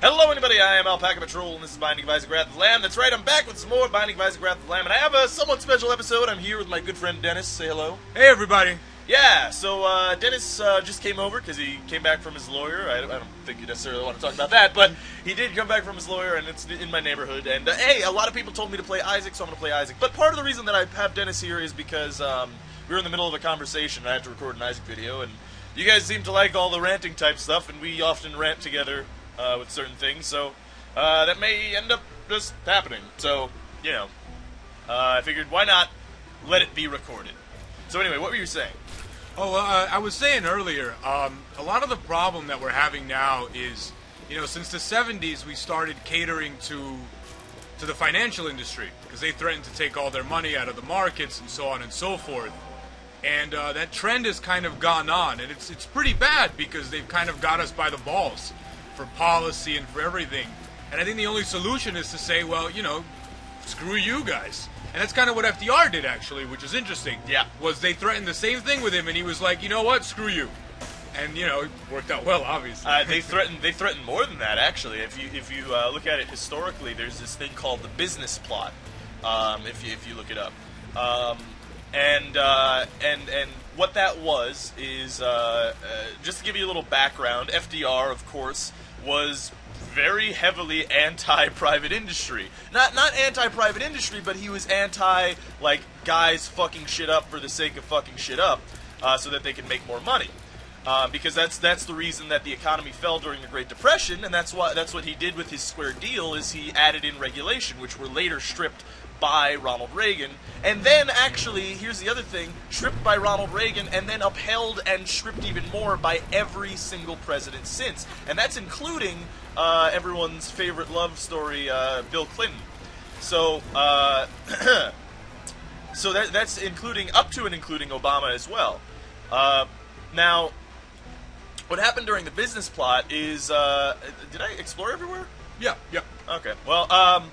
Hello, anybody. I am Alpacapatrol, and this is Binding of Isaac Wrath of the Lamb. That's right, I'm back with some more Binding of Isaac Wrath of the Lamb, and I have a somewhat special episode. I'm here with my good friend Dennis. Say hello. Hey, everybody. Yeah, so Dennis just came over because he came back from his lawyer. I don't think you necessarily want to talk about that, but he did come back from his lawyer, and it's in my neighborhood. And hey, a lot of people told me to play Isaac, so I'm going to play Isaac. But part of the reason that I have Dennis here is because we were in the middle of a conversation, and I had to record an Isaac video, and you guys seem to like all the ranting type stuff, and we often rant together with certain things, so that may end up just happening. So, you know, I figured why not let it be recorded. So anyway, what were you saying? I was saying earlier, a lot of the problem that we're having now is, you know, since the 70s we started catering to the financial industry because they threatened to take all their money out of the markets and so on and so forth. And that trend has kind of gone on, and it's pretty bad because they've kind of got us by the balls for policy and for everything. And I think the only solution is to say, well, you know, screw you guys. And that's kind of what FDR did, actually, which is interesting. Yeah. Was they threatened the same thing with him, and he was like, you know what, screw you. And, you know, it worked out well, obviously. They threatened more than that, actually. If you look at it historically, there's this thing called the business plot, if you look it up. And what that was is, just to give you a little background, FDR, of course, was very heavily anti-private industry. Not anti-private industry, but he was anti, like, guys fucking shit up for the sake of fucking shit up, so that they can make more money. Because that's the reason that the economy fell during the Great Depression, and that's what he did with his square deal, is he added in regulation, which were later stripped by Ronald Reagan, and then actually, here's the other thing, stripped by Ronald Reagan, and then upheld and stripped even more by every single president since. And that's including everyone's favorite love story, Bill Clinton. So, so that's including, up to and including Obama as well. Now, what happened during the business plot is, did I explore everywhere? Yeah. Okay, well,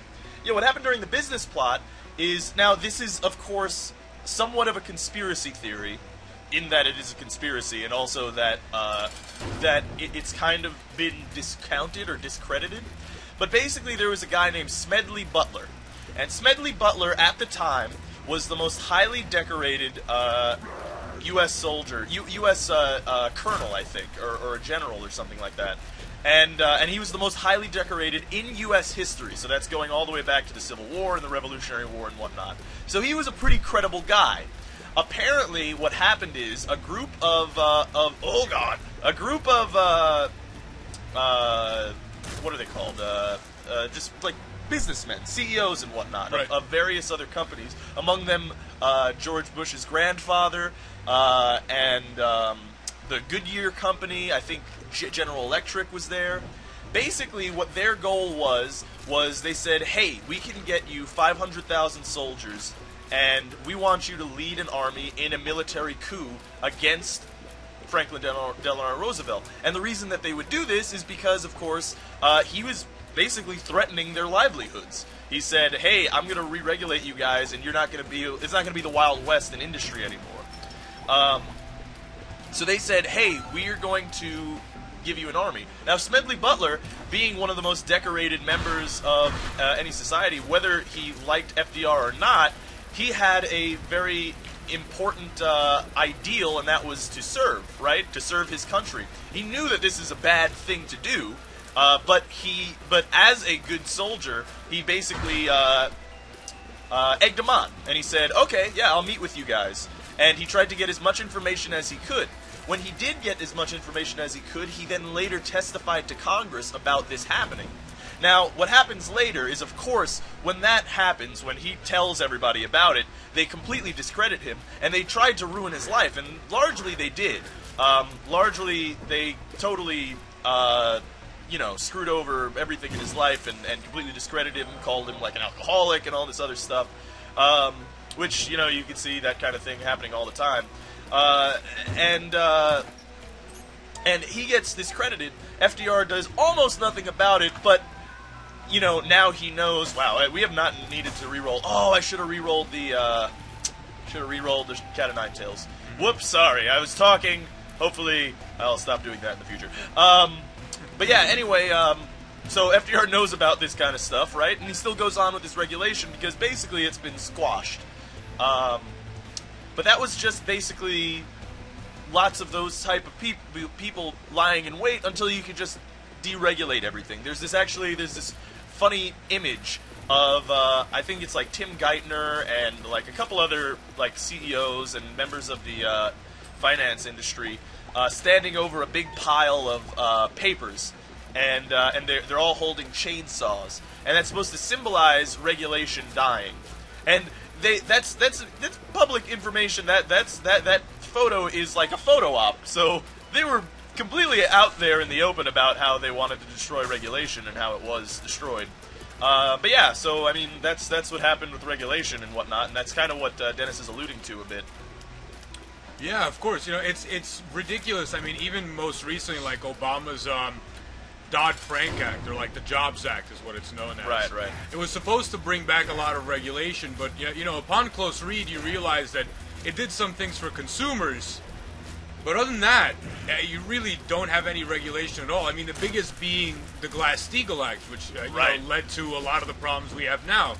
yeah, what happened during the business plot is, now this is, of course, somewhat of a conspiracy theory, in that it is a conspiracy, and also that it's kind of been discounted or discredited. But basically there was a guy named Smedley Butler, and Smedley Butler at the time was the most highly decorated U.S. soldier, U.S. colonel, I think, or a general or something like that. And he was the most highly decorated in U.S. history, so that's going all the way back to the Civil War and the Revolutionary War and whatnot. So he was a pretty credible guy. Apparently, what happened is a group of what are they called? Just like businessmen, CEOs and whatnot, right, of various other companies. Among them, George Bush's grandfather and the Goodyear Company. I think General Electric was there. Basically, what their goal was they said, hey, we can get you 500,000 soldiers, and we want you to lead an army in a military coup against Franklin Delano Roosevelt. And the reason that they would do this is because, of course, he was basically threatening their livelihoods. He said, hey, I'm going to re-regulate you guys, and it's not going to be the Wild West in industry anymore. So they said, hey, we're going to give you an army. Now, Smedley Butler, being one of the most decorated members of any society, whether he liked FDR or not, he had a very important ideal, and that was to serve, right? To serve his country. He knew that this is a bad thing to do, but as a good soldier, he basically egged him on, and he said, okay, yeah, I'll meet with you guys. And he tried to get as much information as he could. When he did get as much information as he could, he then later testified to Congress about this happening. Now, what happens later is, of course, when that happens, when he tells everybody about it, they completely discredit him, and they tried to ruin his life, and largely they did. Largely, they totally, screwed over everything in his life and completely discredited him, called him like an alcoholic and all this other stuff, which, you know, you can see that kind of thing happening all the time. And he gets discredited. FDR does almost nothing about it, but, you know, now he knows, wow, we have not needed to re-roll. Oh, I should have re-rolled the Cat of Nine Tails. Whoops, sorry, I was talking. Hopefully, I'll stop doing that in the future. But yeah, anyway, So FDR knows about this kind of stuff, right? And he still goes on with his regulation because basically it's been squashed. But that was just basically lots of those type of people lying in wait until you could just deregulate everything. There's this funny image of I think it's like Tim Geithner and like a couple other like CEOs and members of the finance industry standing over a big pile of papers, and they're all holding chainsaws, and that's supposed to symbolize regulation dying. And that's public information. That photo is like a photo op. So they were completely out there in the open about how they wanted to destroy regulation and how it was destroyed. But yeah, so I mean that's what happened with regulation and whatnot, and that's kind of what Dennis is alluding to a bit. Yeah, of course. You know, it's ridiculous. I mean, even most recently, like Obama's Dodd-Frank Act, or like the Jobs Act is what it's known as. Right. It was supposed to bring back a lot of regulation, but you know, upon close read, you realize that it did some things for consumers, but other than that, you really don't have any regulation at all. I mean, the biggest being the Glass-Steagall Act, which you know, led to a lot of the problems we have now.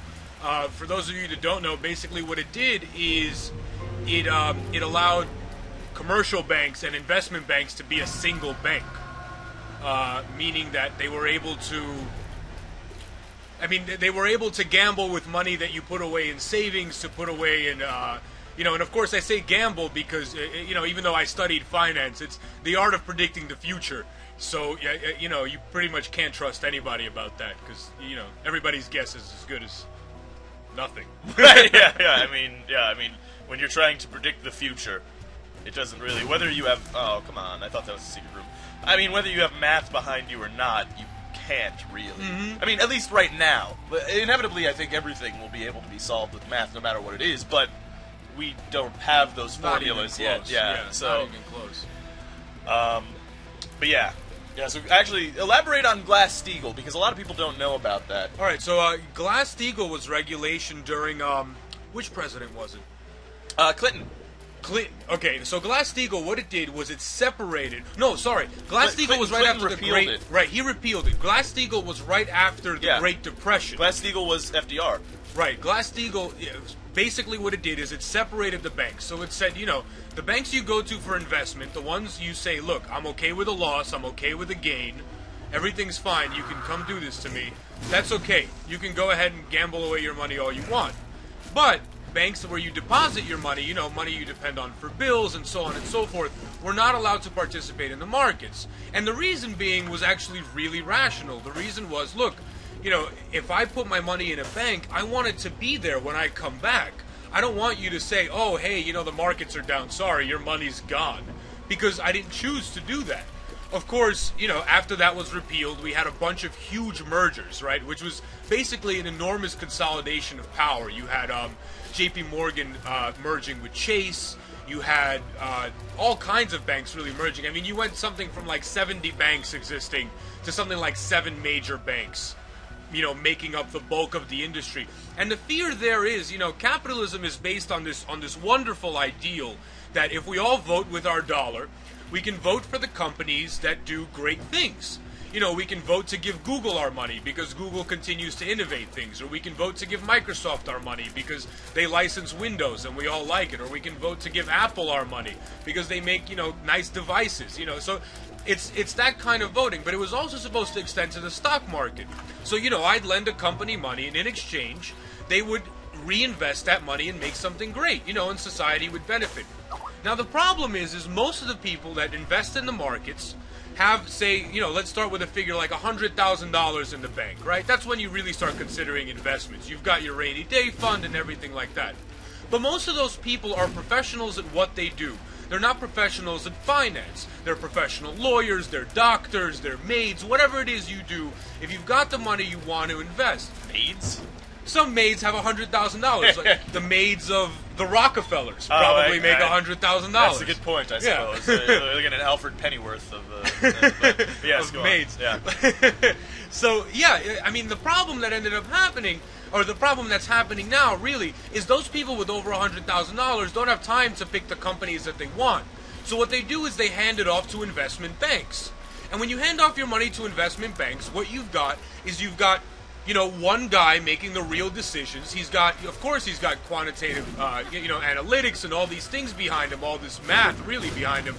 For those of you that don't know, basically what it did is it allowed commercial banks and investment banks to be a single bank. Meaning that they were able to, they were able to gamble with money that you put away in savings, to put away in, and of course I say gamble because, even though I studied finance, it's the art of predicting the future. So, you pretty much can't trust anybody about that because, everybody's guess is as good as nothing. Yeah. I mean, when you're trying to predict the future, it doesn't really, whether you have, oh, come on, I thought that was a secret room. I mean, whether you have math behind you or not, you can't really. Mm-hmm. I mean, at least right now. But inevitably, I think everything will be able to be solved with math, no matter what it is. But we don't have those formulas yet. Yeah, so not even close. But yeah. So actually, elaborate on Glass-Steagall because a lot of people don't know about that. All right. So Glass-Steagall was regulation during which president was it? Clinton. Okay, so Glass-Steagall, what it did was it separated. No, sorry, Glass-Steagall was right after the Great. It. Right, he repealed it. Glass-Steagall was right after the Great Depression. Glass-Steagall was FDR. Right, Glass-Steagall. Basically, what it did is it separated the banks. So it said, the banks you go to for investment, the ones you say, look, I'm okay with a loss, I'm okay with a gain, everything's fine. You can come do this to me. That's okay. You can go ahead and gamble away your money all you want, but banks where you deposit your money, money you depend on for bills and so on and so forth, were not allowed to participate in the markets. And the reason being was actually really rational. The reason was, look, if I put my money in a bank, I want it to be there when I come back. I don't want you to say, oh, hey, the markets are down, sorry, your money's gone. Because I didn't choose to do that. Of course, after that was repealed, we had a bunch of huge mergers, right? Which was basically an enormous consolidation of power. You had J.P. Morgan merging with Chase. You had all kinds of banks really merging. I mean, you went something from like 70 banks existing to something like 7 major banks, making up the bulk of the industry. And the fear there is, capitalism is based on this wonderful ideal that if we all vote with our dollar, we can vote for the companies that do great things. We can vote to give Google our money because Google continues to innovate things. Or we can vote to give Microsoft our money because they license Windows and we all like it. Or we can vote to give Apple our money because they make, nice devices. So it's that kind of voting. But it was also supposed to extend to the stock market. So, I'd lend a company money and in exchange, they would reinvest that money and make something great, and society would benefit. Now, the problem is most of the people that invest in the markets have, say, let's start with a figure like $100,000 in the bank, right? That's when you really start considering investments. You've got your rainy day fund and everything like that. But most of those people are professionals at what they do. They're not professionals at finance. They're professional lawyers, they're doctors, they're maids, whatever it is you do. If you've got the money you want to invest. Maids? Some maids have $100,000. Like the maids of the Rockefellers probably make $100,000. That's a good point, I suppose. They're looking at Alfred Pennyworth of maids. Yeah. So, the problem that ended up happening, or the problem that's happening now, really, is those people with over $100,000 don't have time to pick the companies that they want. So what they do is they hand it off to investment banks. And when you hand off your money to investment banks, what you've got is one guy making the real decisions. Of course, he's got quantitative, analytics and all these things behind him, all this math really behind him.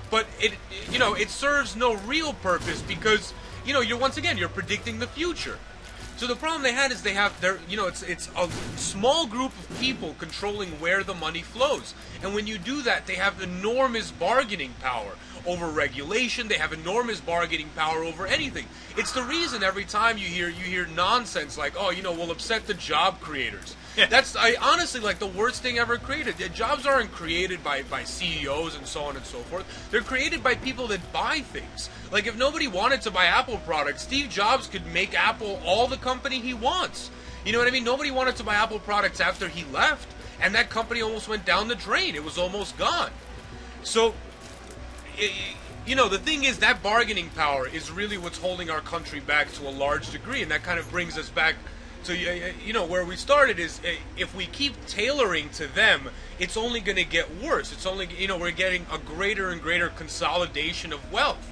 But it serves no real purpose because, you're predicting the future. So the problem they had is it's a small group of people controlling where the money flows. And when you do that, they have enormous bargaining power over regulation. They have enormous bargaining power over anything. It's the reason every time you hear nonsense like, we'll upset the job creators. Yeah. That's honestly like the worst thing ever created. Jobs aren't created by CEOs and so on and so forth. They're created by people that buy things. Like if nobody wanted to buy Apple products, Steve Jobs could make Apple all the company he wants. You know what I mean? Nobody wanted to buy Apple products after he left, and that company almost went down the drain. It was almost gone. So, the thing is that bargaining power is really what's holding our country back to a large degree, and that kind of brings us back to, where we started is if we keep tailoring to them, it's only going to get worse. It's only, we're getting a greater and greater consolidation of wealth.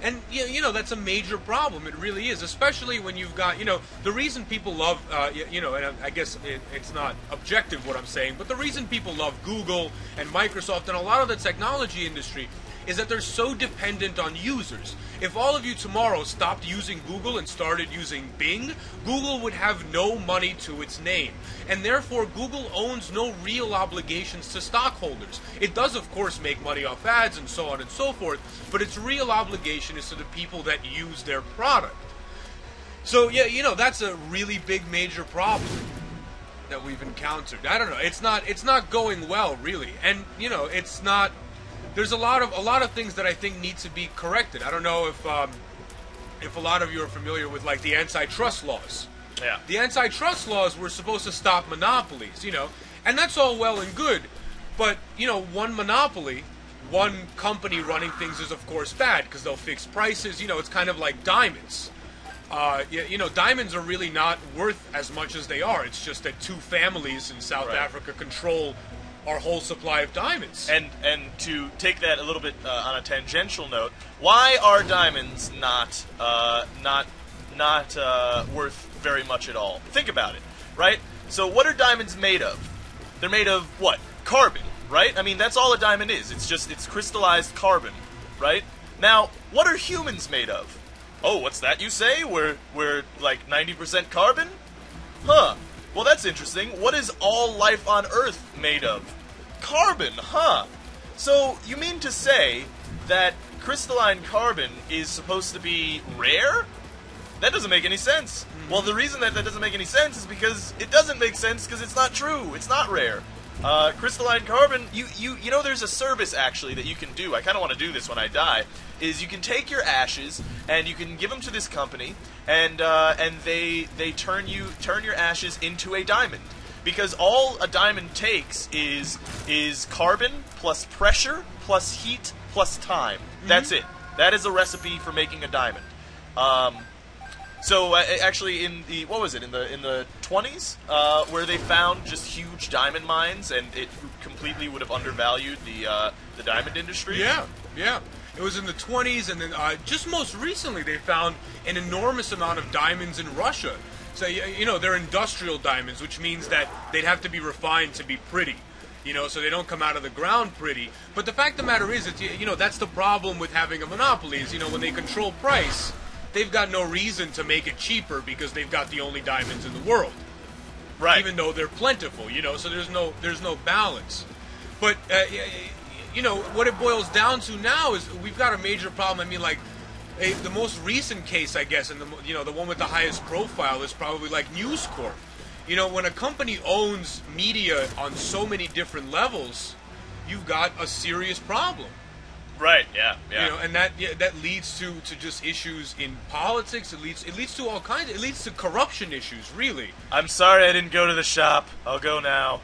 And, that's a major problem. It really is, especially when you've got, the reason people love, and I guess it's not objective what I'm saying, but the reason people love Google and Microsoft and a lot of the technology industry is that they're so dependent on users. If all of you tomorrow stopped using Google and started using Bing, Google would have no money to its name. And therefore, Google owns no real obligations to stockholders. It does, of course, make money off ads and so on and so forth, but its real obligation is to the people that use their product. So, that's a really big major problem that we've encountered. I don't know. It's not going well, really. And, it's not... There's a lot of things that I think need to be corrected. I don't know if a lot of you are familiar with like the antitrust laws. Yeah. The antitrust laws were supposed to stop monopolies, and that's all well and good. But one monopoly, one company running things is of course bad because they'll fix prices. It's kind of like diamonds. Diamonds are really not worth as much as they are. It's just that two families in South Africa control our whole supply of diamonds. And to take that a little bit on a tangential note, why are diamonds not worth very much at all? Think about it, right? So what are diamonds made of? They're made of what? Carbon, right? I mean, that's all a diamond is. It's crystallized carbon, right? Now, what are humans made of? Oh, what's that you say? We're like 90% carbon? Huh. Well, that's interesting. What is all life on Earth made of? Carbon, huh? So, you mean to say that crystalline carbon is supposed to be rare? That doesn't make any sense. Well, the reason that doesn't make any sense is because it doesn't make sense because it's not true. It's not rare. Crystalline carbon, there's a service actually that you can do. I kind of want to do this when I die. Is you can take your ashes and you can give them to this company, and they turn your ashes into a diamond, because all a diamond takes is carbon plus pressure plus heat plus time. Mm-hmm. That's it. That is a recipe for making a diamond. So actually, in the 20s, where they found just huge diamond mines, and it completely would have undervalued the diamond industry. Yeah. It was in the 20s, and then just most recently they found an enormous amount of diamonds in Russia. So they're industrial diamonds, which means that they'd have to be refined to be pretty. So they don't come out of the ground pretty. But the fact of the matter is, that's the problem with having a monopoly. Is when they control price, they've got no reason to make it cheaper because they've got the only diamonds in the world. Right. Even though they're plentiful, so there's no balance. But what it boils down to now is we've got a major problem. I mean, like the most recent case, I guess, and the one with the highest profile is probably like News Corp. When a company owns media on so many different levels, you've got a serious problem. Right. Yeah. And that leads to just issues in politics. It leads to all kinds. It leads to corruption issues. Really. I'm sorry I didn't go to the shop. I'll go now.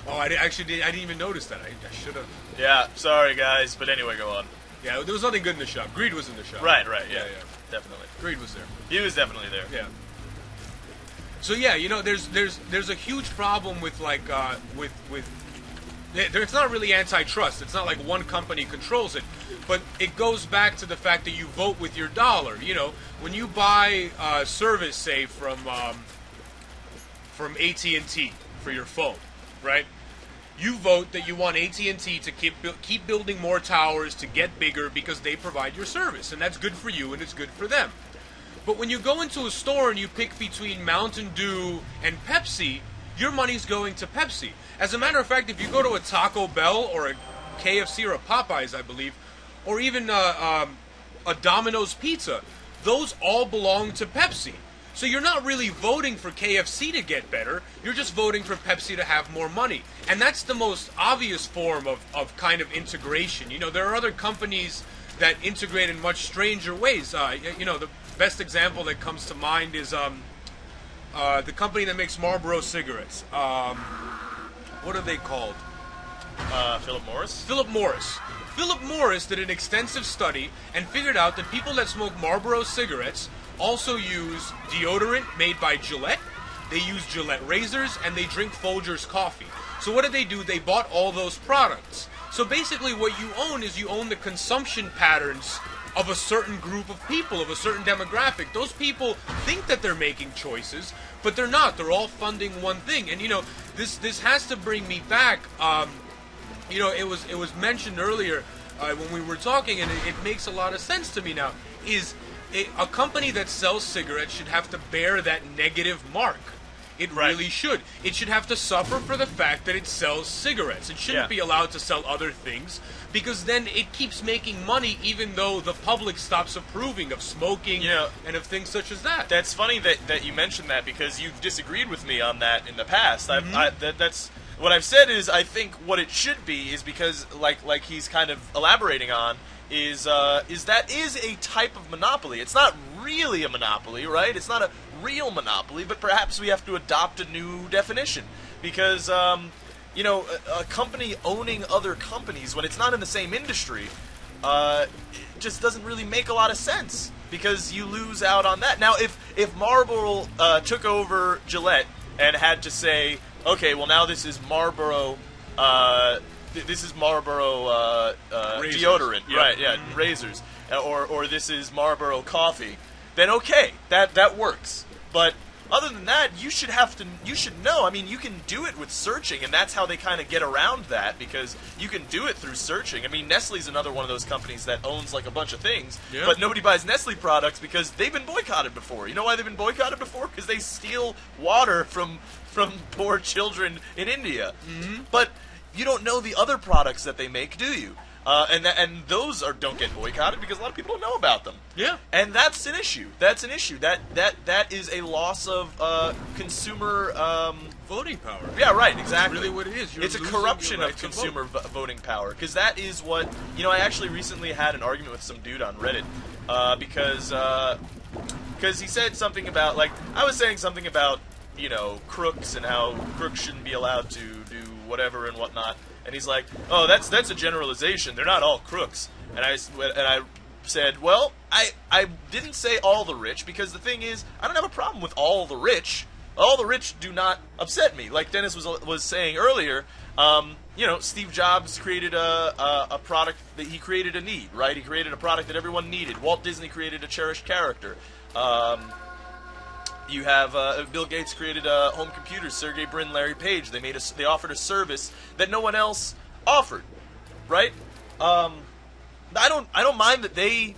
Oh, I didn't even notice that. I should have. Yeah. Sorry, guys. But anyway, go on. Yeah. There was nothing good in the shop. Greed was in the shop. Right. Yeah. Definitely. Greed was there. He was definitely there. Yeah. So yeah, there's a huge problem with like with It's not really antitrust. It's not like one company controls it, but it goes back to the fact that you vote with your dollar. You know, when you buy a service, say from AT&T for your phone, right? You vote that you want AT&T to keep building more towers to get bigger because they provide your service, and that's good for you and it's good for them. But when you go into a store and you pick between Mountain Dew and Pepsi, your money's going to Pepsi. As a matter of fact, if you go to a Taco Bell or a KFC or a Popeyes, I believe, or even a Domino's Pizza, those all belong to Pepsi. So you're not really voting for KFC to get better, you're just voting for Pepsi to have more money. And that's the most obvious form of kind of integration. You know, there are other companies that integrate in much stranger ways. You know, the best example that comes to mind is the company that makes Marlboro cigarettes. What are they called? Philip Morris? Philip Morris. Philip Morris did an extensive study and figured out that people that smoke Marlboro cigarettes also use deodorant made by Gillette, they use Gillette razors, and they drink Folgers coffee. So what did they do? They bought all those products. So basically what you own is you own the consumption patterns of a certain group of people, of a certain demographic. Those people think that they're making choices, but they're not. They're all funding one thing. And, you know, this has to bring me back. You know, it was mentioned earlier when we were talking, and it makes a lot of sense to me now, is a company that sells cigarettes should have to bear that negative mark. It really should. It should have to suffer for the fact that it sells cigarettes. It shouldn't be allowed to sell other things, because then it keeps making money even though the public stops approving of smoking and of things such as that. That's funny that you mentioned that, because you've disagreed with me on that in the past. That's what I've said is I think what it should be is because like he's kind of elaborating on is that is a type of monopoly. It's not really a monopoly, right? It's not a real monopoly, but perhaps we have to adopt a new definition, because you know, a company owning other companies when it's not in the same industry it just doesn't really make a lot of sense, because you lose out on that. Now, if Marlboro took over Gillette and had to say, okay, well now this is Marlboro. This is Marlboro deodorant, right? Yeah, razors, or this is Marlboro coffee. Then okay, that works. But other than that, you should know. I mean, you can do it with searching, and that's how they kind of get around that, because you can do it through searching. I mean, Nestle's another one of those companies that owns like a bunch of things, but nobody buys Nestle products because they've been boycotted before. You know why they've been boycotted before? Because they steal water from poor children in India. But you don't know the other products that they make, do you? And those don't get boycotted because a lot of people don't know about them. Yeah. And that's an issue. That's an issue. That is a loss of consumer voting power. Yeah, right. Exactly. That's really what it is. It's a corruption of consumer voting power, because that is what, you know. I actually recently had an argument with some dude on Reddit because he said something about, like, I was saying something about, you know, crooks and how crooks shouldn't be allowed to do whatever and whatnot. And he's like, "Oh, that's a generalization. They're not all crooks." And I said, "Well, I didn't say all the rich, because the thing is, I don't have a problem with all the rich. All the rich do not upset me." Like Dennis was saying earlier, you know, Steve Jobs created a product that he created a need, right? He created a product that everyone needed. Walt Disney created a cherished character. You have Bill Gates created home computers. Sergey Brin, Larry Page. They offered a service that no one else offered, right? I don't mind that they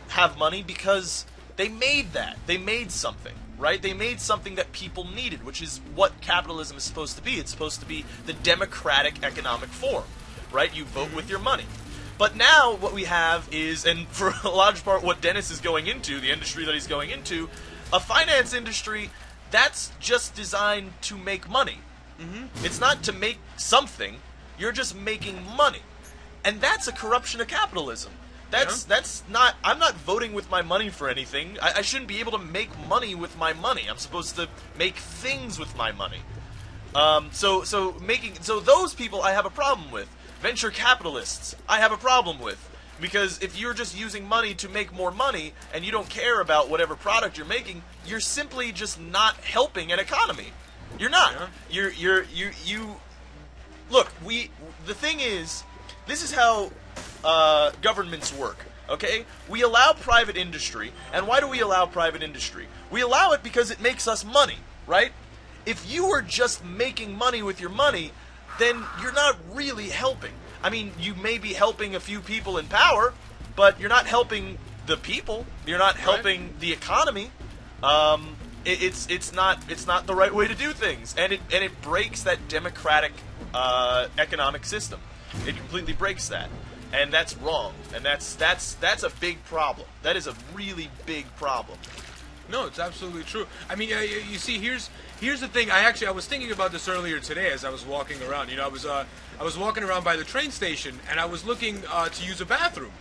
have money, because they made that. They made something, right? They made something that people needed, which is what capitalism is supposed to be. It's supposed to be the democratic economic form, right? You vote with your money. But now what we have is, and for a large part what Dennis is going into, the industry that he's going into, a finance industry that's just designed to make money. It's not to make something. You're just making money. And that's a corruption of capitalism. That's not, I'm not voting with my money for anything. I shouldn't be able to make money with my money. I'm supposed to make things with my money. So those people I have a problem with. Venture capitalists I have a problem with. Because if you're just using money to make more money and you don't care about whatever product you're making, you're simply just not helping an economy. You're not. You look, the thing is, this is how governments work. Okay? We allow private industry, and why do we allow private industry? We allow it because it makes us money, right? If you were just making money with your money, then you're not really helping. I mean, you may be helping a few people in power, but you're not helping the people. You're not helping the economy. It's not the right way to do things, and it breaks that democratic economic system. It completely breaks that. And that's wrong, and that's a big problem. That is a really big problem. No, it's absolutely true. I mean, you see, here's the thing. I was thinking about this earlier today as I was walking around. You know, I was walking around by the train station, and I was looking to use a bathroom.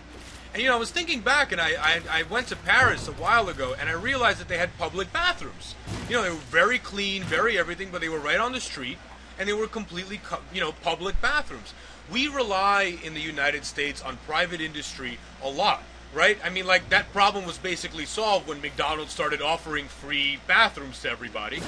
And, you know, I was thinking back, and I went to Paris a while ago, and I realized that they had public bathrooms. You know, they were very clean, very everything, but they were right on the street, and they were completely, public bathrooms. We rely in the United States on private industry a lot, right? I mean, like, that problem was basically solved when McDonald's started offering free bathrooms to everybody.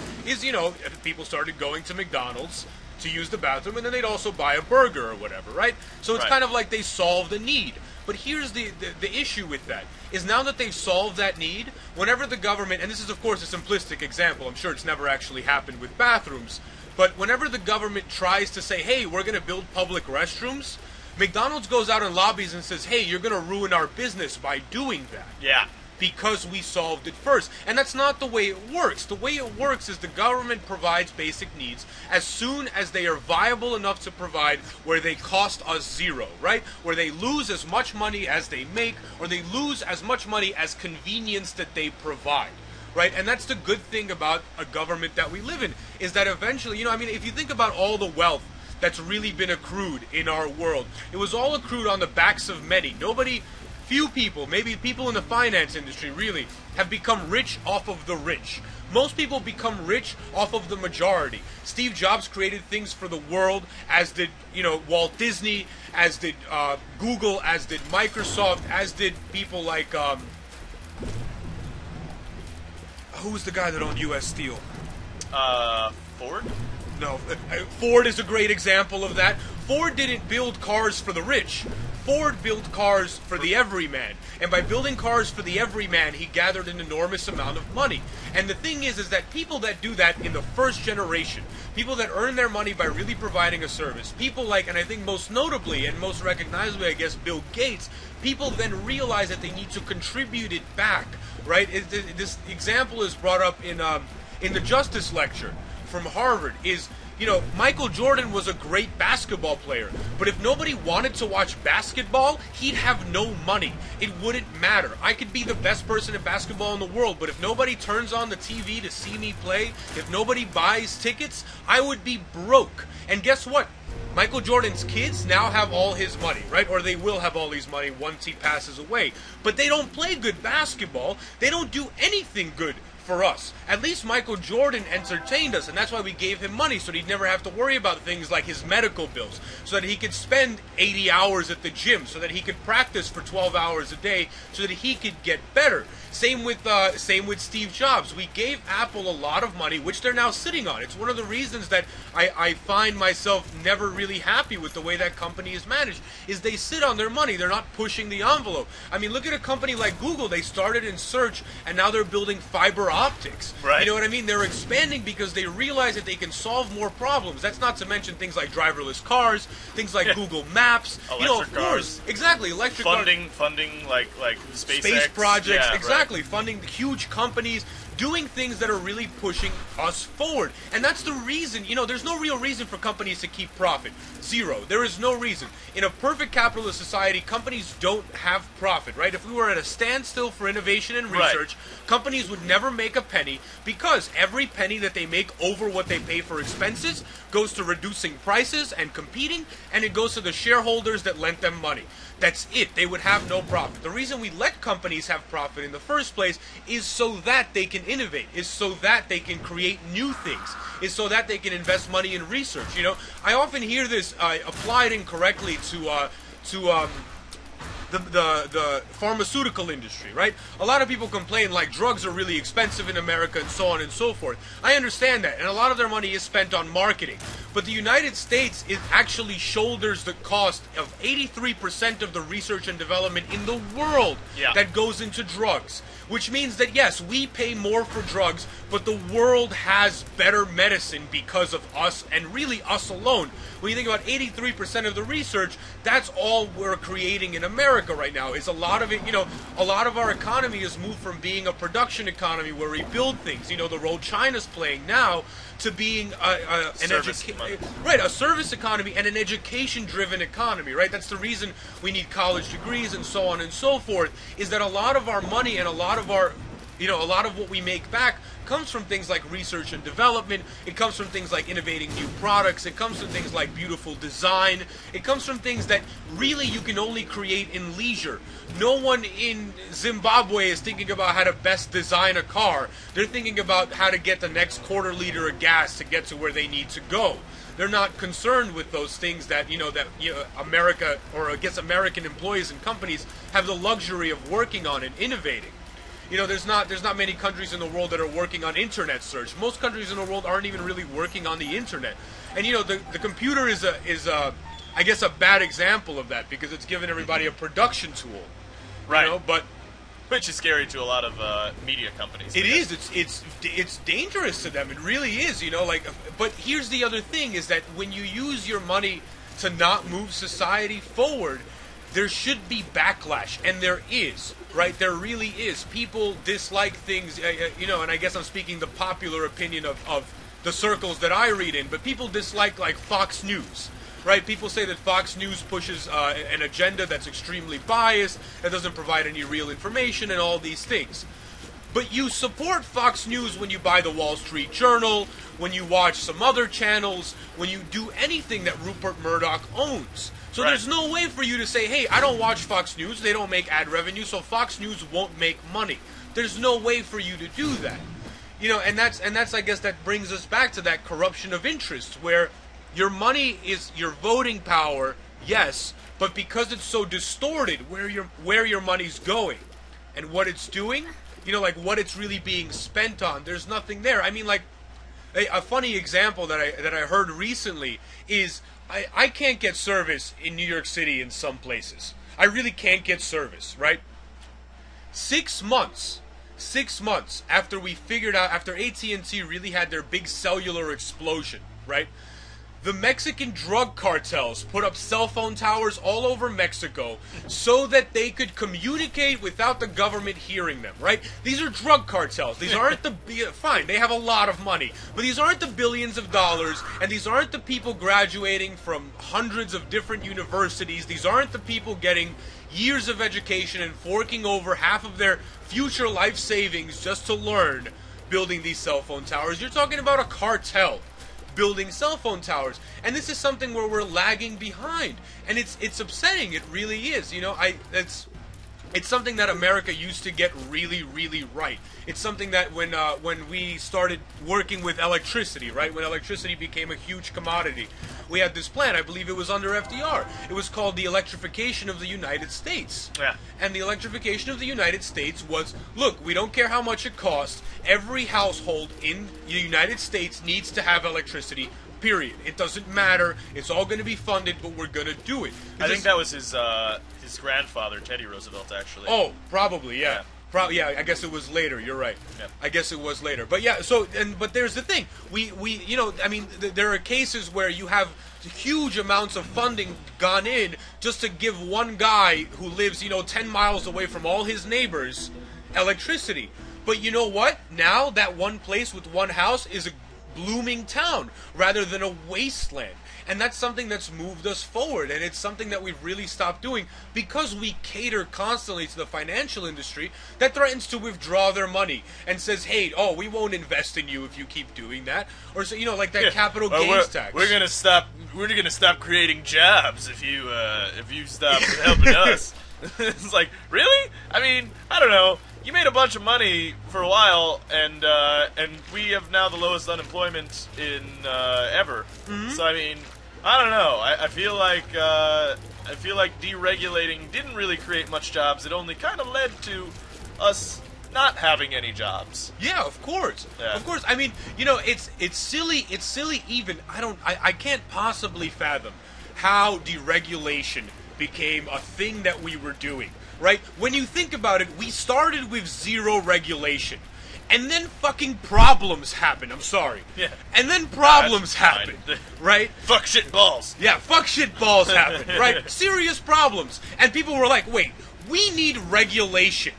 People started going to McDonald's to use the bathroom, and then they'd also buy a burger or whatever, right? So it's kind of like they solved a need. But here's the issue with that, is now that they've solved that need, whenever the government, and this is of course a simplistic example, I'm sure it's never actually happened with bathrooms, but whenever the government tries to say, hey, we're going to build public restrooms, McDonald's goes out and lobbies and says, hey, you're going to ruin our business by doing that. Yeah. Because we solved it first. And that's not the way it works. The way it works is the government provides basic needs as soon as they are viable enough to provide, where they cost us zero, right? Where they lose as much money as they make, or they lose as much money as convenience that they provide. Right? And that's the good thing about a government that we live in, is that eventually, if you think about all the wealth that's really been accrued in our world, it was all accrued on the backs of many. Few people, maybe people in the finance industry really, have become rich off of the rich. Most people become rich off of the majority. Steve Jobs created things for the world, as did, Walt Disney, as did Google, as did Microsoft, as did people like, who was the guy that owned U.S. Steel? Ford? No, Ford is a great example of that. Ford didn't build cars for the rich. Ford built cars for the everyman. And by building cars for the everyman, he gathered an enormous amount of money. And the thing is that people that do that in the first generation, people that earn their money by really providing a service, people like, and I think most notably and most recognizably, I guess, Bill Gates, people then realize that they need to contribute it back, right? This example is brought up in the Justice Lecture from Harvard, is, Michael Jordan was a great basketball player, but if nobody wanted to watch basketball, he'd have no money. It wouldn't matter. I could be the best person in basketball in the world, but if nobody turns on the TV to see me play, if nobody buys tickets, I would be broke. And guess what? Michael Jordan's kids now have all his money, right? Or they will have all his money once he passes away. But they don't play good basketball. They don't do anything good for us. At least Michael Jordan entertained us, and that's why we gave him money, so that he'd never have to worry about things like his medical bills, so that he could spend 80 hours at the gym, so that he could practice for 12 hours a day, so that he could get better. Same with Steve Jobs. We gave Apple a lot of money, which they're now sitting on. It's one of the reasons that I find myself never really happy with the way that company is managed, is they sit on their money. They're not pushing the envelope. I mean, look at a company like Google. They started in search, and now they're building fiber optics. Right. You know what I mean? They're expanding because they realize that they can solve more problems. That's not to mention things like driverless cars, things like Google Maps. Electric cars. Exactly, electric cars. Funding like SpaceX. Space projects, yeah, exactly. Right. Funding huge companies, doing things that are really pushing us forward. And that's the reason, there's no real reason for companies to keep profit. Zero. There is no reason. In a perfect capitalist society, companies don't have profit, right? If we were at a standstill for innovation and research, companies would never make a penny, because every penny that they make over what they pay for expenses goes to reducing prices and competing, and it goes to the shareholders that lent them money. That's it. They would have no profit. The reason we let companies have profit in the first place is so that they can innovate, is so that they can create new things, is so that they can invest money in research. I often hear this applied incorrectly to the pharmaceutical industry, right? A lot of people complain like drugs are really expensive in America and so on and so forth. I understand that, and a lot of their money is spent on marketing. But the United States actually shoulders the cost of 83% of the research and development in the world that goes into drugs. Which means that, yes, we pay more for drugs, but the world has better medicine because of us, and really us alone. When you think about 83% of the research, that's all we're creating in America right now. Is a lot of it, a lot of our economy has moved from being a production economy where we build things, the role China's playing now, to being a service economy and an education-driven economy, right? That's the reason we need college degrees and so on and so forth, is that a lot of our money and a lot of our, a lot of what we make back comes from things like research and development. It comes from things like innovating new products. It comes from things like beautiful design. It comes from things that really you can only create in leisure. No one in Zimbabwe is thinking about how to best design a car. They're thinking about how to get the next quarter liter of gas to get to where they need to go. They're not concerned with those things that America, or I guess American employees and companies, have the luxury of working on and innovating. There's not many countries in the world that are working on internet search. Most countries in the world aren't even really working on the internet. And the computer is I guess a bad example of that, because it's given everybody a production tool. Right. But which is scary to a lot of media companies. It is. It's dangerous to them. It really is. But here's the other thing: is that when you use your money to not move society forward, there should be backlash, and there is. Right, there really is. People dislike things, and I guess I'm speaking the popular opinion of the circles that I read in, but people dislike, like, Fox News, right? People say that Fox News pushes an agenda that's extremely biased, that doesn't provide any real information, and all these things. But you support Fox News when you buy the Wall Street Journal, when you watch some other channels, when you do anything that Rupert Murdoch owns. So there's no way for you to say, hey, I don't watch Fox News, they don't make ad revenue, so Fox News won't make money. There's no way for you to do that. And that's I guess that brings us back to that corruption of interest, where your money is your voting power, yes, but because it's so distorted where your money's going and what it's doing, what it's really being spent on, there's nothing there. I mean, like, a funny example that I heard recently is I can't get service in New York City in some places. I really can't get service, right? 6 months after we figured out, after AT&T really had their big cellular explosion, right? The Mexican drug cartels put up cell phone towers all over Mexico so that they could communicate without the government hearing them, right? These are drug cartels. These aren't fine, they have a lot of money, but these aren't the billions of dollars, and these aren't the people graduating from hundreds of different universities. These aren't the people getting years of education and forking over half of their future life savings just to learn building these cell phone towers. You're talking about a cartel building cell phone towers, and this is something where we're lagging behind, and it's upsetting. It really is. It's something that America used to get really, really right. It's something that when we started working with electricity, right, when electricity became a huge commodity, we had this plan. I believe it was under FDR. It was called the electrification of the United States. Yeah. And the electrification of the United States was, look, we don't care how much it costs. Every household in the United States needs to have electricity. Period. It doesn't matter. It's all going to be funded, but we're going to do it. I think that was his grandfather, Teddy Roosevelt, actually. Oh, probably, yeah. I guess it was later. You're right. Yeah. I guess it was later. But yeah, but there's the thing. There are cases where you have huge amounts of funding gone in just to give one guy who lives, 10 miles away from all his neighbors electricity. But you know what? Now that one place with one house is a blooming town rather than a wasteland. And that's something that's moved us forward, and it's something that we've really stopped doing because we cater constantly to the financial industry that threatens to withdraw their money and says, hey, we won't invest in you if you keep doing that. Or so, like that capital gains tax. We're gonna stop creating jobs if you stop helping us. It's like, really? I mean, I don't know. You made a bunch of money for a while, and we have now the lowest unemployment in ever. Mm-hmm. So I mean, I don't know. I feel like deregulating didn't really create much jobs. It only kind of led to us not having any jobs. Yeah, of course. Yeah. Of course. I mean, you know, it's silly. It's silly even. I can't possibly fathom how deregulation became a thing that we were doing, right? When you think about it, we started with zero regulation. And then fucking problems happen. I'm sorry. Yeah. And then problems That's happen, fine. right? Fuck shit balls. Yeah, fuck shit balls happen, right? Serious problems. And people were like, wait, we need regulation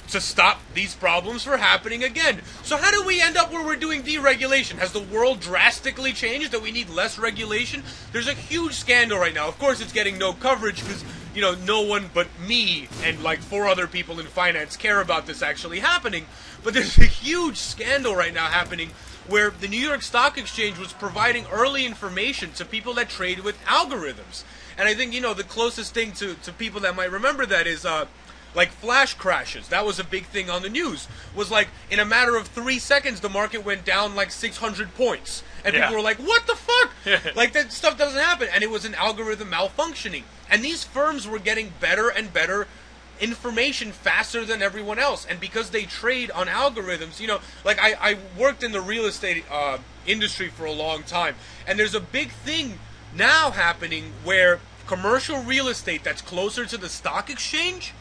to stop these problems from happening again. So how do we end up where we're doing deregulation? Has the world drastically changed that we need less regulation? There's a huge scandal right now. Of course, it's getting no coverage because, you know, no one but me and like 4 other people in finance care about this actually happening. But there's a huge scandal right now happening where the New York Stock Exchange was providing early information to people that trade with algorithms. And I think, you know, the closest thing to people that might remember that is like flash crashes. That was a big thing on the news. Was like in a matter of 3 seconds, the market went down like 600 points, and people were like, "What the fuck?" Like that stuff doesn't happen, and it was an algorithm malfunctioning. And these firms were getting better and better information faster than everyone else, and because they trade on algorithms, you know, like I worked in the real estate industry for a long time, and there's a big thing now happening where commercial real estate that's closer to the stock exchange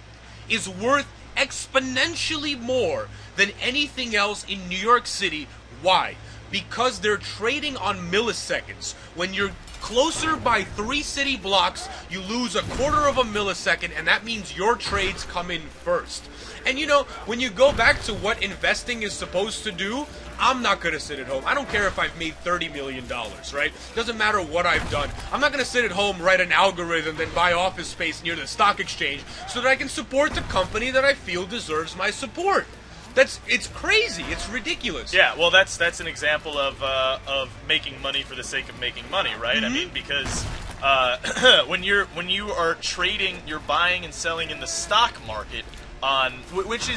is worth exponentially more than anything else in New York City. Why? Because they're trading on milliseconds. When you're closer by 3 city blocks, you lose a quarter of a millisecond, and that means your trades come in first. And you know, when you go back to what investing is supposed to do, I'm not going to sit at home. I don't care if I've made $30 million, right? Doesn't matter what I've done. I'm not going to sit at home, write an algorithm, then buy office space near the stock exchange so that I can support the company that I feel deserves my support. It's crazy. It's ridiculous. Yeah, well, that's an example of making money for the sake of making money, right? I mean, because when you are trading, you're buying and selling in the stock market on which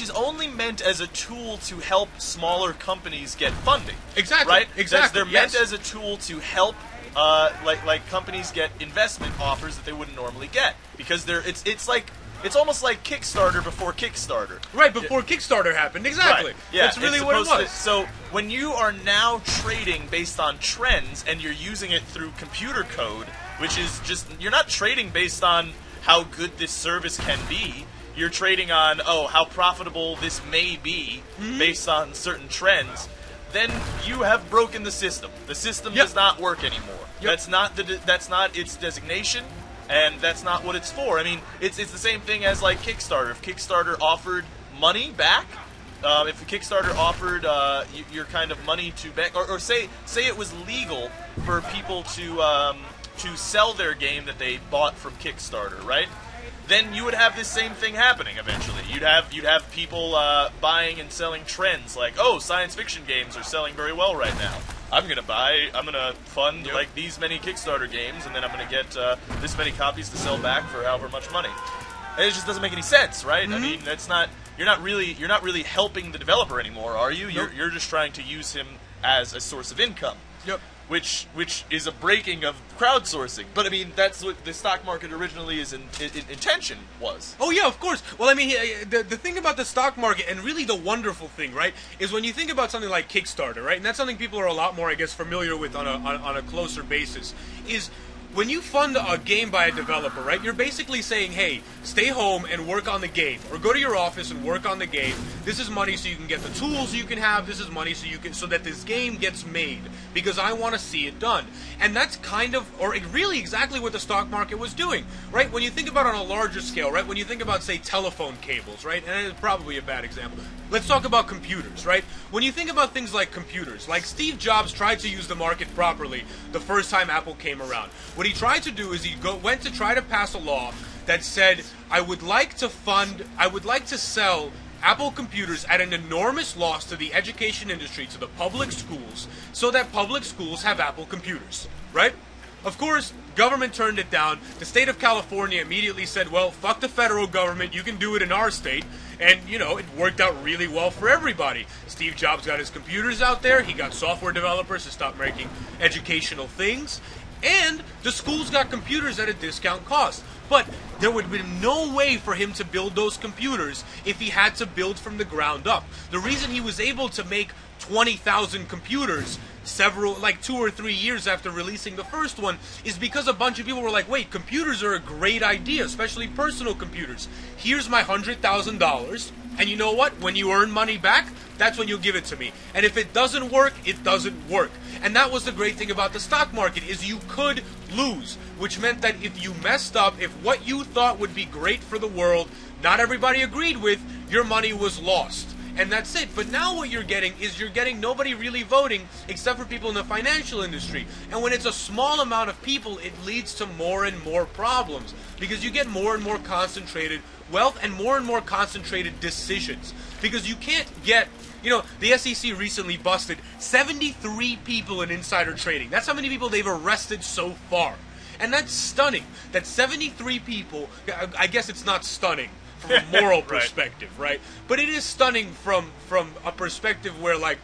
is only meant as a tool to help smaller companies get funding. Exactly. Right? Exactly. They're meant as a tool to help like companies get investment offers that they wouldn't normally get because it's almost like Kickstarter before Kickstarter. Right, before Kickstarter happened. Exactly. Right. Yeah, that's really what it was. So when you are now trading based on trends and you're using it through computer code, which is just, you're not trading based on how good this service can be. You're trading on, how profitable this may be based on certain trends. Then you have broken the system. The system does not work anymore. That's not its designation. And that's not what it's for. I mean, it's the same thing as like Kickstarter. If Kickstarter offered money back, if Kickstarter offered your kind of money to back, or say it was legal for people to sell their game that they bought from Kickstarter, right? Then you would have this same thing happening eventually. You'd have people buying and selling trends like, science fiction games are selling very well right now. I'm gonna fund like these many Kickstarter games, and then I'm gonna get this many copies to sell back for however much money. And it just doesn't make any sense, right? I mean, you're not really helping the developer anymore, are you? Nope. You're just trying to use him as a source of income. Yep. Which is a breaking of crowdsourcing. But I mean, that's what the stock market originally intention was. Oh yeah, of course. Well, I mean, the thing about the stock market, and really the wonderful thing, right, is when you think about something like Kickstarter, right, and that's something people are a lot more, I guess, familiar with on a closer basis, is when you fund a game by a developer, right, you're basically saying, hey, stay home and work on the game, or go to your office and work on the game. This is money so you can get the tools you can have. This is money so that this game gets made, because I want to see it done. And that's kind of, or really exactly what the stock market was doing, right? When you think about it on a larger scale, right, when you think about, say, telephone cables, right, and it's probably a bad example. Let's talk about computers, right? When you think about things like computers, like Steve Jobs tried to use the market properly the first time Apple came around. What he tried to do is he went to try to pass a law that said, I would like to sell Apple computers at an enormous loss to the education industry, to the public schools, so that public schools have Apple computers, right? Of course, government turned it down. The state of California immediately said, well, fuck the federal government, you can do it in our state. And, you know, it worked out really well for everybody. Steve Jobs got his computers out there, he got software developers to stop making educational things, and the schools got computers at a discount cost. But there would have been no way for him to build those computers if he had to build from the ground up. The reason he was able to make 20,000 computers like 2 or 3 years after releasing the first one is because a bunch of people were like, wait, computers are a great idea, especially personal computers. Here's my $100,000, and you know what? When you earn money back, that's when you'll give it to me. And if it doesn't work, it doesn't work. And that was the great thing about the stock market, is you could lose, which meant that if you messed up, if what you thought would be great for the world, not everybody agreed with, your money was lost. And that's it. But now what you're getting is nobody really voting except for people in the financial industry. And when it's a small amount of people, it leads to more and more problems because you get more and more concentrated wealth and more concentrated decisions. Because you can't get, the SEC recently busted 73 people in insider trading. That's how many people they've arrested so far. And that's stunning. That 73 people, I guess it's not stunning from a moral perspective, right? But it is stunning from a perspective where, like,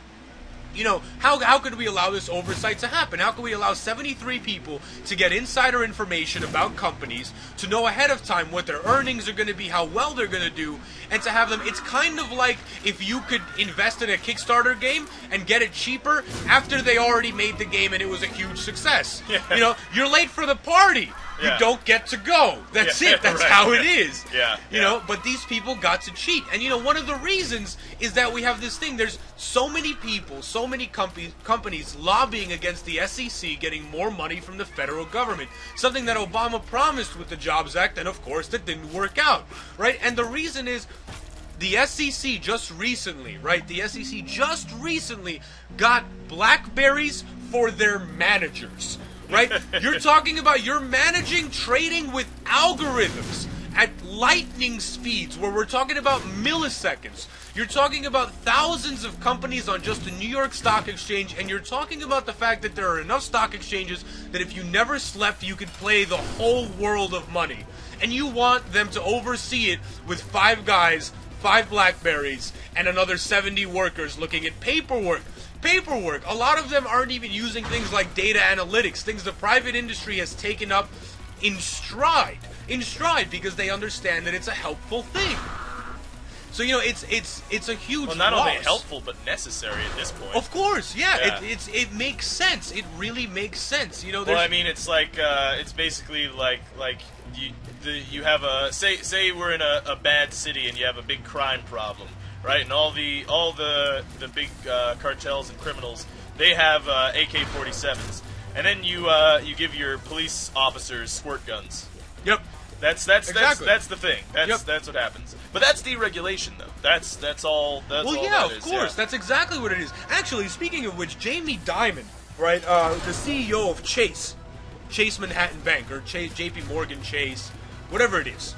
how could we allow this oversight to happen? How could we allow 73 people to get insider information about companies, to know ahead of time what their earnings are going to be, how well they're going to do, and to have them... It's kind of like if you could invest in a Kickstarter game and get it cheaper after they already made the game and it was a huge success. Yeah. You're late for the party. You don't get to go. That's it. That's how it is. But these people got to cheat. And, one of the reasons is that we have this thing. There's so many people, so many companies lobbying against the SEC getting more money from the federal government. Something that Obama promised with the Jobs Act, and, of course, that didn't work out. Right? And the reason is... The SEC just recently, got BlackBerries for their managers. Right? You're managing trading with algorithms at lightning speeds, where we're talking about milliseconds. You're talking about thousands of companies on just the New York Stock Exchange, and you're talking about the fact that there are enough stock exchanges that if you never slept, you could play the whole world of money. And you want them to oversee it with 5 guys, 5 BlackBerries, and another 70 workers looking at paperwork. A lot of them aren't even using things like data analytics, things the private industry has taken up in stride because they understand that it's a helpful thing. So it's a huge well, not loss. Only helpful but necessary at this point. Of course, yeah. It makes sense. It really makes sense. Well, I mean, it's like it's basically like you have a say we're in a bad city and you have a big crime problem. Right, and all the big cartels and criminals, they have AK-47s, and then you give your police officers squirt guns. Yep, that's the thing. That's what happens. But that's deregulation, though. That's all. That's well, all yeah, that of course, that's exactly what it is. Actually, speaking of which, Jamie Dimon, right, the CEO of Chase Manhattan Bank or J.P. Morgan Chase, whatever it is.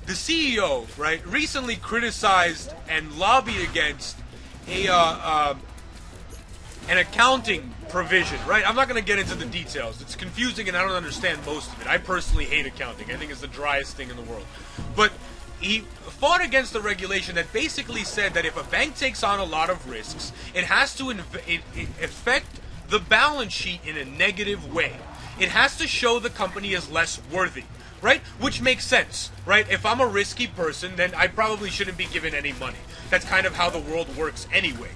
The CEO, right, recently criticized and lobbied against an accounting provision, right? I'm not going to get into the details. It's confusing and I don't understand most of it. I personally hate accounting. I think it's the driest thing in the world. But he fought against the regulation that basically said that if a bank takes on a lot of risks, it has to affect the balance sheet in a negative way. It has to show the company as less worthy. Right? Which makes sense, right? If I'm a risky person, then I probably shouldn't be given any money. That's kind of how the world works anyway.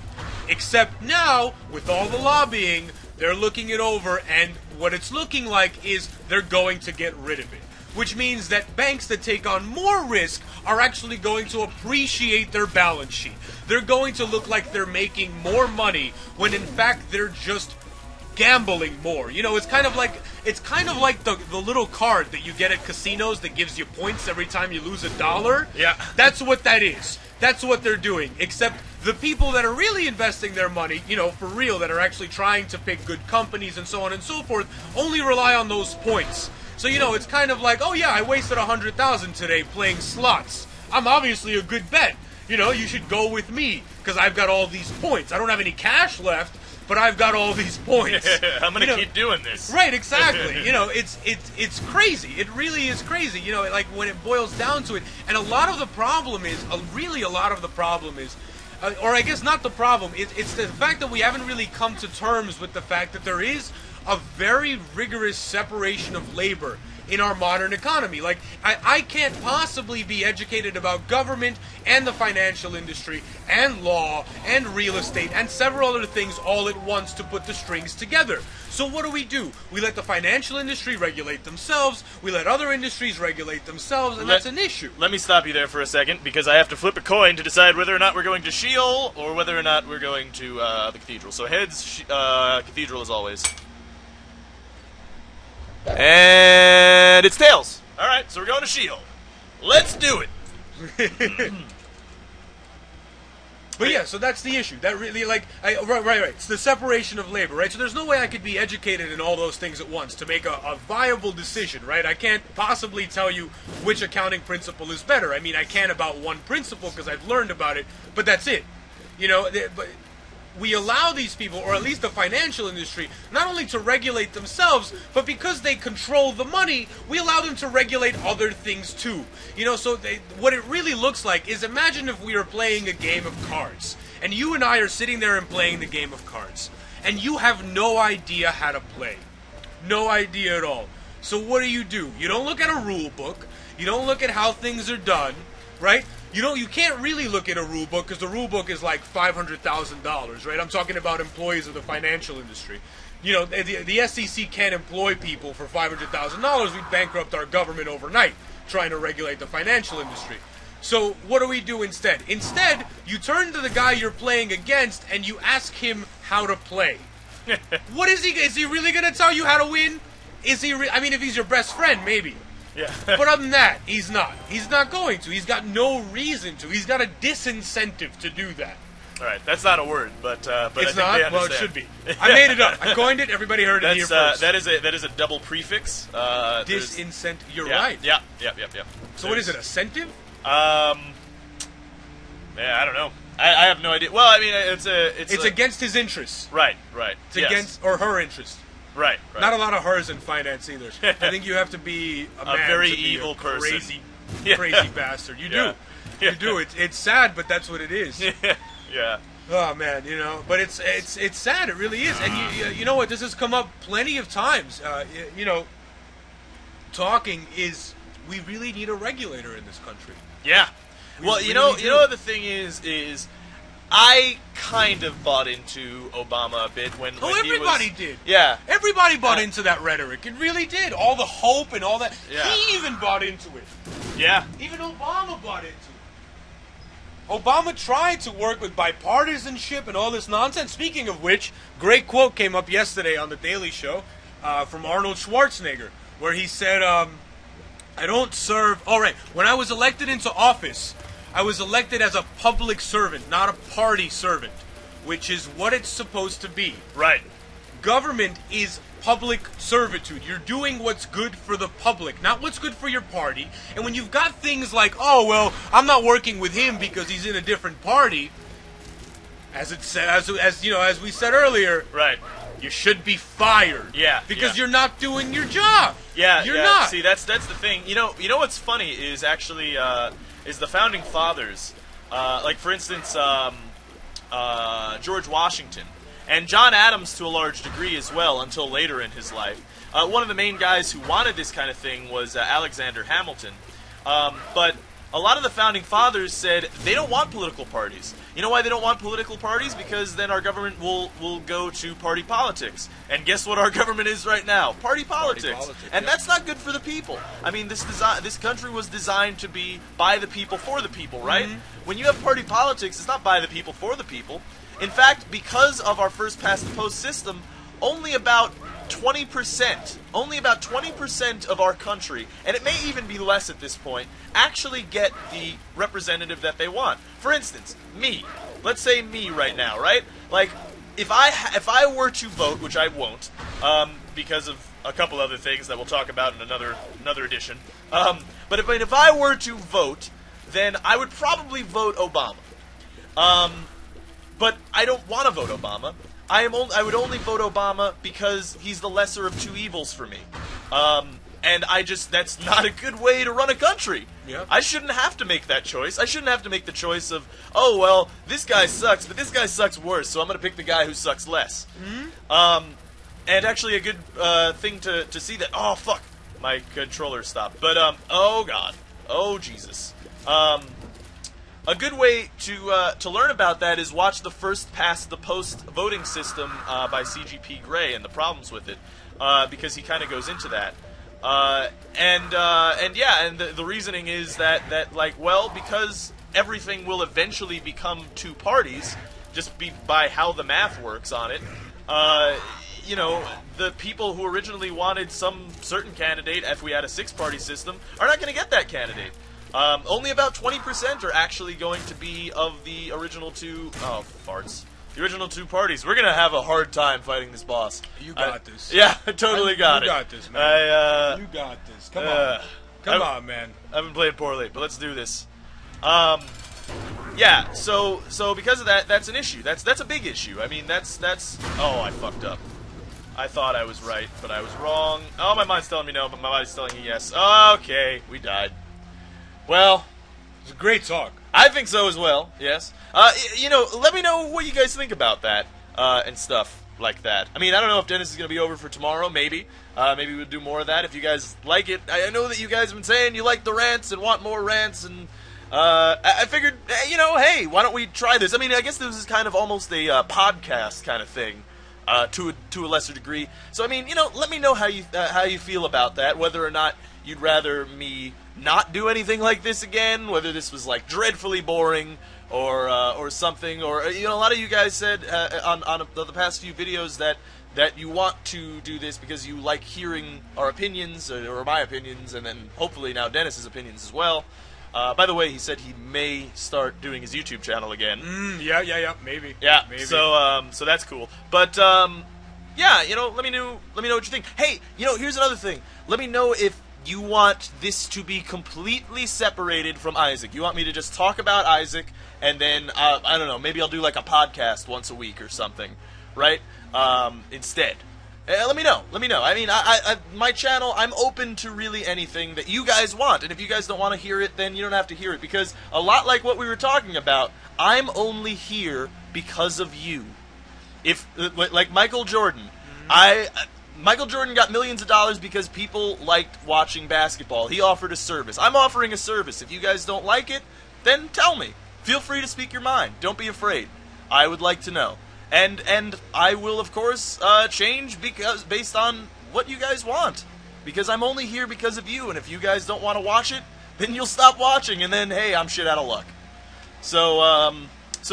Except now, with all the lobbying, they're looking it over, and what it's looking like is they're going to get rid of it. Which means that banks that take on more risk are actually going to appreciate their balance sheet. They're going to look like they're making more money when in fact they're just gambling more. It's kind of like the little card that you get at casinos that gives you points every time you lose $1. Yeah. That's what that is. That's what they're doing. Except the people that are really investing their money, for real, that are actually trying to pick good companies and so on and so forth, only rely on those points. So, it's kind of like, oh yeah, I wasted $100,000 today playing slots. I'm obviously a good bet. You should go with me because I've got all these points. I don't have any cash left, but I've got all these points. I'm going to keep doing this. Right, exactly. It's crazy. It really is crazy. Like when it boils down to it. And a lot of the problem is, or I guess not the problem, it's the fact that we haven't really come to terms with the fact that there is a very rigorous separation of labor in our modern economy. Like, I can't possibly be educated about government and the financial industry and law and real estate and several other things all at once to put the strings together. So what do? We let the financial industry regulate themselves, we let other industries regulate themselves, and that's an issue. Let me stop you there for a second, because I have to flip a coin to decide whether or not we're going to Sheol or whether or not we're going to the cathedral. So heads, cathedral as always. And it's tails. Alright, so we're going to Sheol. Let's do it. But yeah, so that's the issue. That really, like, right. It's the separation of labor, right? So there's no way I could be educated in all those things at once to make a viable decision, right? I can't possibly tell you which accounting principle is better. I mean, I can about one principle because I've learned about it, but that's it. You know, but we allow these people, or at least the financial industry, not only to regulate themselves, but because they control the money, we allow them to regulate other things too. You know, so what it really looks like is, imagine if we were playing a game of cards, and you and I are sitting there and playing the game of cards, and you have no idea how to play. No idea at all. So what do? You don't look at a rule book, you don't look at how things are done, right? You can't really look at a rule book because the rule book is like $500,000, right? I'm talking about employees of the financial industry. You know, the SEC can't employ people for $500,000. We'd bankrupt our government overnight trying to regulate the financial industry. So what do we do instead? Instead, you turn to the guy you're playing against and you ask him how to play. What is he? Is he really going to tell you how to win? Is he? I mean, if he's your best friend, maybe. Yeah. But other than that, he's not. He's not going to. He's got no reason to. He's got a disincentive to do that. All right, that's not a word, but it's I think not. they understand. Well, it should be. I made it up. I coined it. Everybody heard it here first. That is a double prefix. Disincentive. You're right. Yeah. So what is it? Incentive? Yeah, I don't know. I have no idea. Well, I mean, it's against his interests. Right. It's against or her interests. Right. Not a lot of hers in finance either. I think you have to be a man very to be evil person. Crazy bastard. You do. You do. It's sad, but that's what it is. Yeah. Oh man, you know, but it's sad. It really is. And you know what? This has come up plenty of times. You know, talking is, we really need a regulator in this country. Yeah. Well, really you know what the thing is I kind of bought into Obama a bit when everybody he was, did. Yeah. Everybody bought into that rhetoric. It really did. All the hope and all that. Yeah. He even bought into it. Yeah. Even Obama bought into it. Obama tried to work with bipartisanship and all this nonsense. Speaking of which, great quote came up yesterday on The Daily Show from Arnold Schwarzenegger, where he said, I don't serve... All right, when I was elected into office, I was elected as a public servant, not a party servant, which is what it's supposed to be. Right. Government is public servitude. You're doing what's good for the public, not what's good for your party. And when you've got things like, oh, well, I'm not working with him because he's in a different party, as we said earlier, right, you should be fired. Yeah. Because you're not doing your job. Yeah. You're not. See, that's the thing. You know what's funny is actually is the founding fathers, like for instance, George Washington. And John Adams, to a large degree as well, until later in his life. One of the main guys who wanted this kind of thing was Alexander Hamilton. But a lot of the founding fathers said they don't want political parties. You know why they don't want political parties? Because then our government will go to party politics. And guess what our government is right now? Party politics. And that's not good for the people. I mean, this country was designed to be by the people, for the people, right? Mm-hmm. When you have party politics, it's not by the people, for the people. In fact, because of our first-past-the-post system, only about 20% of our country, and it may even be less at this point, actually get the representative that they want. For instance, me. Let's say me right now, right? Like, if I were to vote, which I won't, because of a couple other things that we'll talk about in another edition. But if I were to vote, then I would probably vote Obama. But I don't want to vote Obama. I would only vote Obama because he's the lesser of two evils for me. And that's not a good way to run a country. Yeah. I shouldn't have to make that choice. I shouldn't have to make the choice of, oh, well, this guy sucks, but this guy sucks worse, so I'm going to pick the guy who sucks less. Mm-hmm. And actually a good thing to see that, oh, fuck, My controller stopped. But, oh god. Oh Jesus. A good way to learn about that is watch the first past the post voting system by CGP Grey and the problems with it, because he kind of goes into that. And the reasoning is that because everything will eventually become two parties, just by how the math works on it, the people who originally wanted some certain candidate, if we had a six-party system, are not going to get that candidate. Only about 20% are actually going to be of the original two... Oh, farts. The original two parties. We're going to have a hard time fighting this boss. You got this. Yeah, I totally got it. You got this, man. You got this. Come on. Come on, man. I've been playing poorly, but let's do this. Yeah, so because of that, that's an issue. That's a big issue. I mean, that's... Oh, I fucked up. I thought I was right, but I was wrong. Oh, my mind's telling me no, but my body's telling me yes. Okay, we died. Well, it was a great talk. I think so as well, yes. Let me know what you guys think about that, and stuff like that. I mean, I don't know if Dennis is going to be over for tomorrow, maybe. Maybe we'll do more of that if you guys like it. I know that you guys have been saying you like the rants and want more rants, and I figured, hey, why don't we try this? I mean, I guess this is kind of almost a podcast kind of thing, to a lesser degree. So, I mean, let me know how you feel about that, whether or not you'd rather me not do anything like this again, whether this was like dreadfully boring or something, or a lot of you guys said on the past few videos that you want to do this because you like hearing our opinions or my opinions, and then hopefully now Dennis's opinions as well. By the way, he said he may start doing his YouTube channel again. Yeah, maybe. Yeah, maybe. So that's cool. But yeah, let me know what you think. Hey, here's another thing. Let me know if you want this to be completely separated from Isaac. You want me to just talk about Isaac, and then, I don't know, maybe I'll do like a podcast once a week or something, right? Instead. Let me know. I mean, my channel, I'm open to really anything that you guys want, and if you guys don't want to hear it, then you don't have to hear it, because a lot like what we were talking about, I'm only here because of you. Like Michael Jordan, Michael Jordan got millions of dollars because people liked watching basketball. He offered a service. I'm offering a service. If you guys don't like it, then tell me. Feel free to speak your mind. Don't be afraid. I would like to know. And I will, of course, change based on what you guys want. Because I'm only here because of you, and if you guys don't want to watch it, then you'll stop watching, and then, hey, I'm shit out of luck. So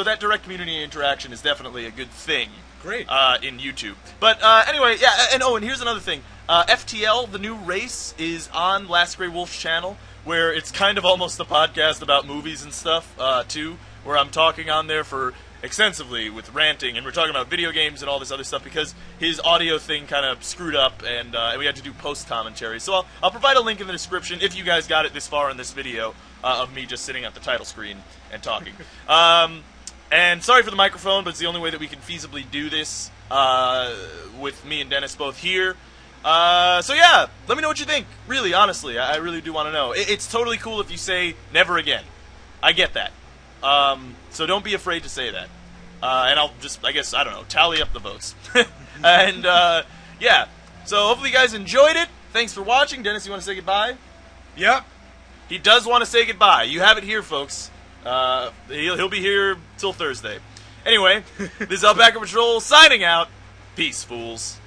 that direct community interaction is definitely a good thing. Great. In YouTube. But anyway, yeah, and here's another thing. FTL, the new race, is on Last Grey Wolf's channel, where it's kind of almost a podcast about movies and stuff, too, where I'm talking on there for extensively with ranting, and we're talking about video games and all this other stuff, because his audio thing kind of screwed up, and we had to do post-commentary. So I'll provide a link in the description, if you guys got it this far in this video, of me just sitting at the title screen and talking. And sorry for the microphone, but it's the only way that we can feasibly do this, with me and Dennis both here. So yeah, let me know what you think. Really, honestly, I really do want to know. It's totally cool if you say never again. I get that. So don't be afraid to say that. And I'll just, I guess, I don't know, tally up the votes. And, yeah. So hopefully you guys enjoyed it. Thanks for watching. Dennis, you want to say goodbye? Yep. He does want to say goodbye. You have it here, folks. He'll be here till Thursday. Anyway, this is Alpaca Patrol signing out. Peace, fools.